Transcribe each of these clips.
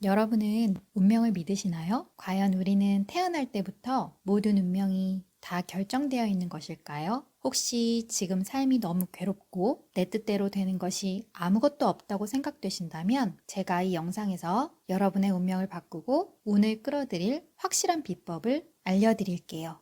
여러분은 운명을 믿으시나요? 과연 우리는 태어날 때부터 모든 운명이 다 결정되어 있는 것일까요? 혹시 지금 삶이 너무 괴롭고 내 뜻대로 되는 것이 아무것도 없다고 생각되신다면 제가 이 영상에서 여러분의 운명을 바꾸고 운을 끌어들일 확실한 비법을 알려드릴게요.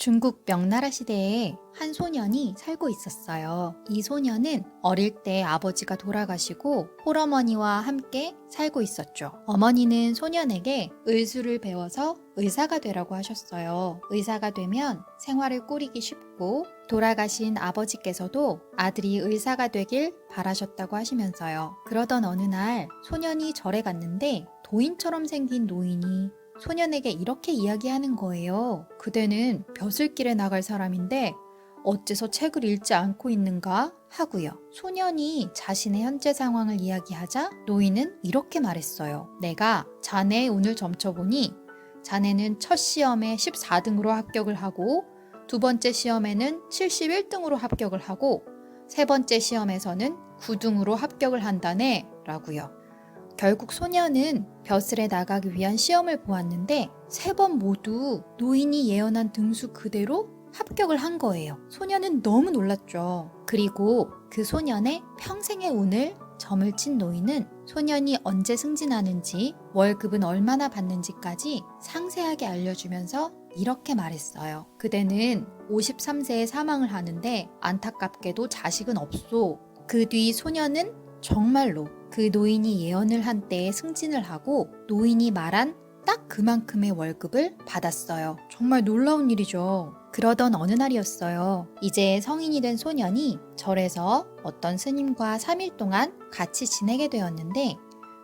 중국 명나라 시대에 한 소년이 살고 있었어요. 이 소년은 어릴 때 아버지가 돌아가시고 홀어머니와 함께 살고 있었죠. 어머니는 소년에게 의술을 배워서 의사가 되라고 하셨어요. 의사가 되면 생활을 꾸리기 쉽고 돌아가신 아버지께서도 아들이 의사가 되길 바라셨다고 하시면서요. 그러던 어느 날 소년이 절에 갔는데 도인처럼 생긴 노인이 소년에게 이렇게 이야기하는 거예요. 그대는 벼슬길에 나갈 사람인데 어째서 책을 읽지 않고 있는가 하고요. 소년이 자신의 현재 상황을 이야기하자 노인은 이렇게 말했어요. 내가 자네의 운을 점쳐보니 자네는 첫 시험에 14등으로 합격을 하고 두 번째 시험에는 71등으로 합격을 하고 세 번째 시험에서는 9등으로 합격을 한다네 라고요. 결국 소년은 벼슬에 나가기 위한 시험을 보았는데 세 번 모두 노인이 예언한 등수 그대로 합격을 한 거예요. 소년은 너무 놀랐죠. 그리고 그 소년의 평생의 운을 점을 친 노인은 소년이 언제 승진하는지 월급은 얼마나 받는지까지 상세하게 알려주면서 이렇게 말했어요. 그대는 53세에 사망을 하는데 안타깝게도 자식은 없소. 그 뒤 소년은 정말로 그 노인이 예언을 한 때에 승진을 하고 노인이 말한 딱 그만큼의 월급을 받았어요. 정말 놀라운 일이죠. 그러던 어느 날이었어요. 이제 성인이 된 소년이 절에서 어떤 스님과 3일 동안 같이 지내게 되었는데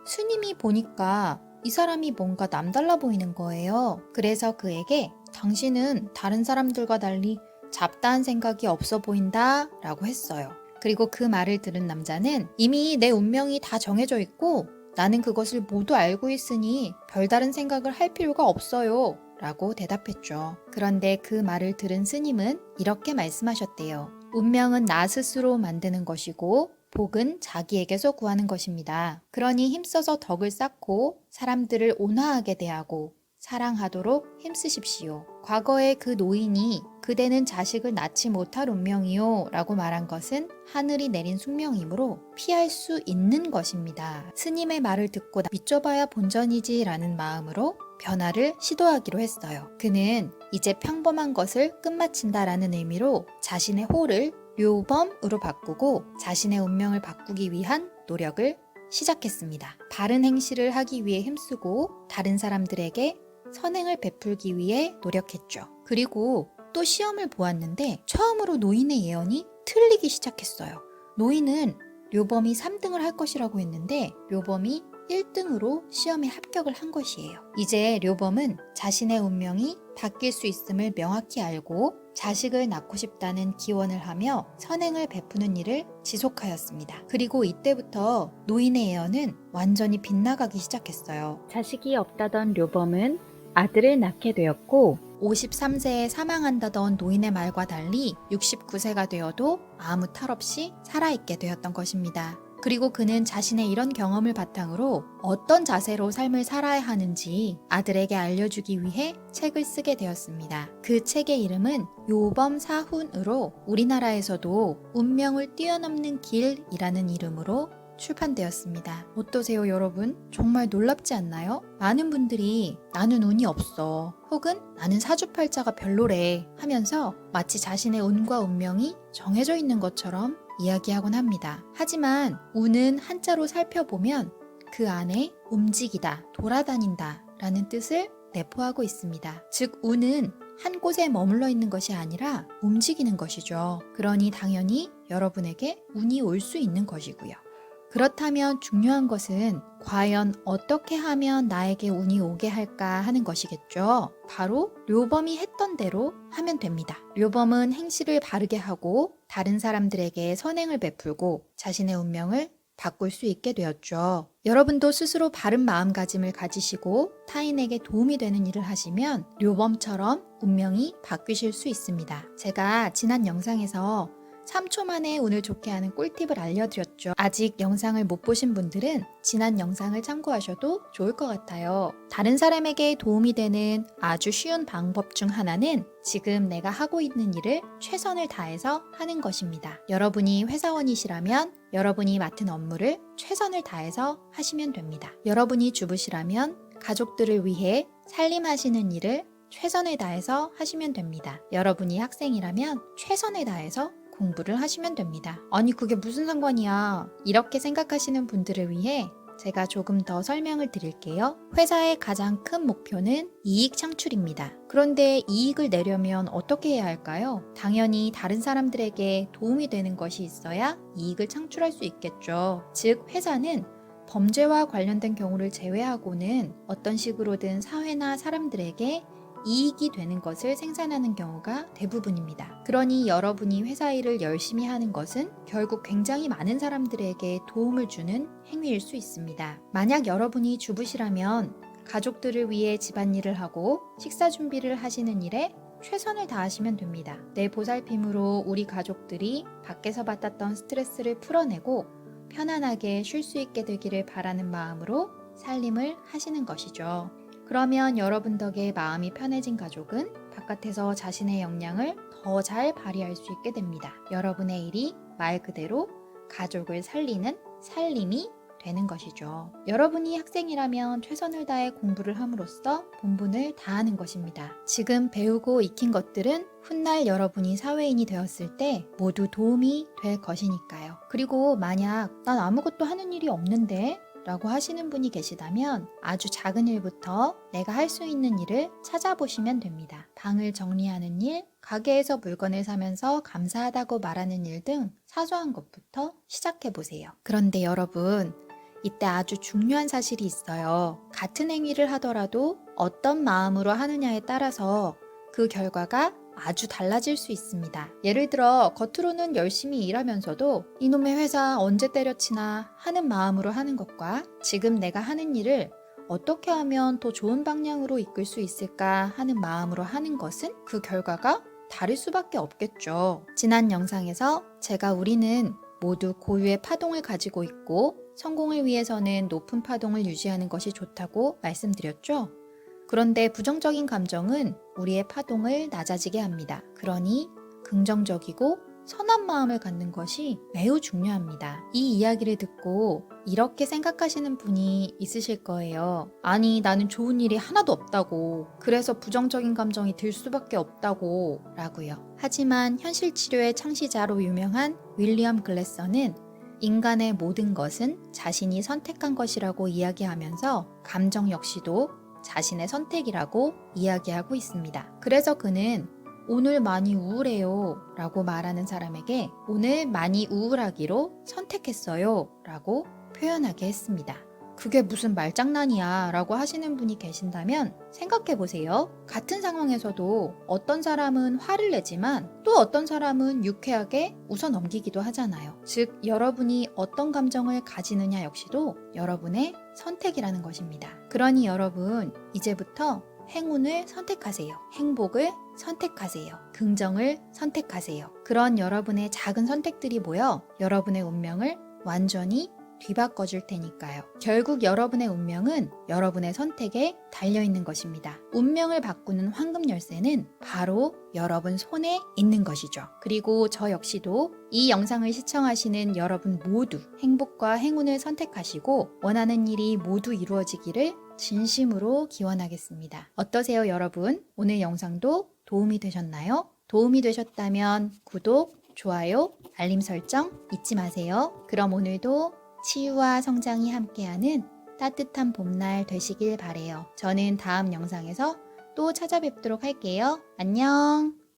스님이 보니까 이 사람이 뭔가 남달라 보이는 거예요. 그래서 그에게 당신은 다른 사람들과 달리 잡다한 생각이 없어 보인다 라고 했어요. 그리고 그 말을 들은 남자는 이미 내 운명이 다 정해져 있고 나는 그것을 모두 알고 있으니 별다른 생각을 할 필요가 없어요 라고 대답했죠. 그런데 그 말을 들은 스님은 이렇게 말씀하셨대요. 운명은 나 스스로 만드는 것이고 복은 자기에게서 구하는 것입니다. 그러니 힘써서 덕을 쌓고 사람들을 온화하게 대하고 사랑하도록 힘쓰십시오. 과거에 그 노인이 그대는 자식을 낳지 못할 운명이요 라고 말한 것은 하늘이 내린 숙명이므로 피할 수 있는 것입니다. 스님의 말을 듣고 믿져봐야 본전이지 라는 마음으로 변화를 시도하기로 했어요. 그는 이제 평범한 것을 끝마친다라는 의미로 자신의 호를 료범으로 바꾸고 자신의 운명을 바꾸기 위한 노력을 시작했습니다. 바른 행실을 하기 위해 힘쓰고 다른 사람들에게 선행을 베풀기 위해 노력했죠. 그리고 또 시험을 보았는데 처음으로 노인의 예언이 틀리기 시작했어요. 노인은 료범이 3등을 할 것이라고 했는데 료범이 1등으로 시험에 합격을 한 것이에요. 이제 료범은 자신의 운명이 바뀔 수 있음을 명확히 알고 자식을 낳고 싶다는 기원을 하며 선행을 베푸는 일을 지속하였습니다. 그리고 이때부터 노인의 예언은 완전히 빗나가기 시작했어요. 자식이 없다던 료범은 아들을 낳게 되었고 53세에 사망한다던 노인의 말과 달리 69세가 되어도 아무 탈 없이 살아있게 되었던 것입니다. 그리고 그는 자신의 이런 경험을 바탕으로 어떤 자세로 삶을 살아야 하는지 아들에게 알려주기 위해 책을 쓰게 되었습니다. 그 책의 이름은 요범사훈으로 우리나라에서도 운명을 뛰어넘는 길이라는 이름으로 출판되었습니다. 어떠세요, 여러분? 정말 놀랍지 않나요? 많은 분들이 나는 운이 없어 혹은 나는 사주팔자가 별로래 하면서 마치 자신의 운과 운명이 정해져 있는 것처럼 이야기하곤 합니다. 하지만 운은 한자로 살펴보면 그 안에 움직이다, 돌아다닌다 라는 뜻을 내포하고 있습니다. 즉, 운은 한 곳에 머물러 있는 것이 아니라 움직이는 것이죠. 그러니 당연히 여러분에게 운이 올 수 있는 것이고요. 그렇다면 중요한 것은 과연 어떻게 하면 나에게 운이 오게 할까 하는 것이겠죠. 바로 료범이 했던 대로 하면 됩니다. 료범은 행실을 바르게 하고 다른 사람들에게 선행을 베풀고 자신의 운명을 바꿀 수 있게 되었죠. 여러분도 스스로 바른 마음가짐을 가지시고 타인에게 도움이 되는 일을 하시면 료범처럼 운명이 바뀌실 수 있습니다. 제가 지난 영상에서 3초 만에 운을 좋게 하는 꿀팁을 알려드렸죠. 아직 영상을 못 보신 분들은 지난 영상을 참고하셔도 좋을 것 같아요. 다른 사람에게 도움이 되는 아주 쉬운 방법 중 하나는 지금 내가 하고 있는 일을 최선을 다해서 하는 것입니다. 여러분이 회사원이시라면 여러분이 맡은 업무를 최선을 다해서 하시면 됩니다. 여러분이 주부시라면 가족들을 위해 살림하시는 일을 최선을 다해서 하시면 됩니다. 여러분이 학생이라면 최선을 다해서 공부를 하시면 됩니다. 아니 그게 무슨 상관이야. 이렇게 생각하시는 분들을 위해 제가 조금 더 설명을 드릴게요. 회사의 가장 큰 목표는 이익 창출입니다. 그런데 이익을 내려면 어떻게 해야 할까요? 당연히 다른 사람들에게 도움이 되는 것이 있어야 이익을 창출할 수 있겠죠. 즉 회사는 범죄와 관련된 경우를 제외하고는 어떤 식으로든 사회나 사람들에게 이익이 되는 것을 생산하는 경우가 대부분입니다. 그러니 여러분이 회사 일을 열심히 하는 것은 결국 굉장히 많은 사람들에게 도움을 주는 행위일 수 있습니다. 만약 여러분이 주부시라면 가족들을 위해 집안일을 하고 식사 준비를 하시는 일에 최선을 다하시면 됩니다. 내 보살핌으로 우리 가족들이 밖에서 받았던 스트레스를 풀어내고 편안하게 쉴 수 있게 되기를 바라는 마음으로 살림을 하시는 것이죠. 그러면 여러분 덕에 마음이 편해진 가족은 바깥에서 자신의 역량을 더 잘 발휘할 수 있게 됩니다. 여러분의 일이 말 그대로 가족을 살리는 살림이 되는 것이죠. 여러분이 학생이라면 최선을 다해 공부를 함으로써 본분을 다하는 것입니다. 지금 배우고 익힌 것들은 훗날 여러분이 사회인이 되었을 때 모두 도움이 될 것이니까요. 그리고 만약 난 아무것도 하는 일이 없는데 라고 하시는 분이 계시다면 아주 작은 일부터 내가 할 수 있는 일을 찾아보시면 됩니다. 방을 정리하는 일, 가게에서 물건을 사면서 감사하다고 말하는 일 등 사소한 것부터 시작해보세요. 그런데 여러분, 이때 아주 중요한 사실이 있어요. 같은 행위를 하더라도 어떤 마음으로 하느냐에 따라서 그 결과가 아주 달라질 수 있습니다. 예를 들어 겉으로는 열심히 일하면서도 이놈의 회사 언제 때려치나 하는 마음으로 하는 것과 지금 내가 하는 일을 어떻게 하면 더 좋은 방향으로 이끌 수 있을까 하는 마음으로 하는 것은 그 결과가 다를 수밖에 없겠죠. 지난 영상에서 제가 우리는 모두 고유의 파동을 가지고 있고 성공을 위해서는 높은 파동을 유지하는 것이 좋다고 말씀드렸죠. 그런데 부정적인 감정은 우리의 파동을 낮아지게 합니다. 그러니 긍정적이고 선한 마음을 갖는 것이 매우 중요합니다. 이 이야기를 듣고 이렇게 생각하시는 분이 있으실 거예요. 아니, 나는 좋은 일이 하나도 없다고. 그래서 부정적인 감정이 들 수밖에 없다고. 라고요. 하지만 현실 치료의 창시자로 유명한 윌리엄 글래서는 인간의 모든 것은 자신이 선택한 것이라고 이야기하면서 감정 역시도 자신의 선택이라고 이야기하고 있습니다. 그래서 그는 오늘 많이 우울해요 라고 말하는 사람에게 오늘 많이 우울하기로 선택했어요 라고 표현하게 했습니다. 그게 무슨 말장난이야 라고 하시는 분이 계신다면 생각해 보세요. 같은 상황에서도 어떤 사람은 화를 내지만 또 어떤 사람은 유쾌하게 웃어 넘기기도 하잖아요. 즉 여러분이 어떤 감정을 가지느냐 역시도 여러분의 선택이라는 것입니다. 그러니 여러분 이제부터 행운을 선택하세요. 행복을 선택하세요. 긍정을 선택하세요. 그런 여러분의 작은 선택들이 모여 여러분의 운명을 완전히 뒤바꿔줄 테니까요. 결국 여러분의 운명은 여러분의 선택에 달려있는 것입니다. 운명을 바꾸는 황금 열쇠는 바로 여러분 손에 있는 것이죠. 그리고 저 역시도 이 영상을 시청하시는 여러분 모두 행복과 행운을 선택하시고 원하는 일이 모두 이루어지기를 진심으로 기원하겠습니다. 어떠세요, 여러분? 오늘 영상도 도움이 되셨나요? 도움이 되셨다면 구독, 좋아요, 알림 설정 잊지 마세요. 그럼 오늘도 치유와 성장이 함께하는 따뜻한 봄날 되시길 바래요. 저는 다음 영상에서 또 찾아뵙도록 할게요. 안녕!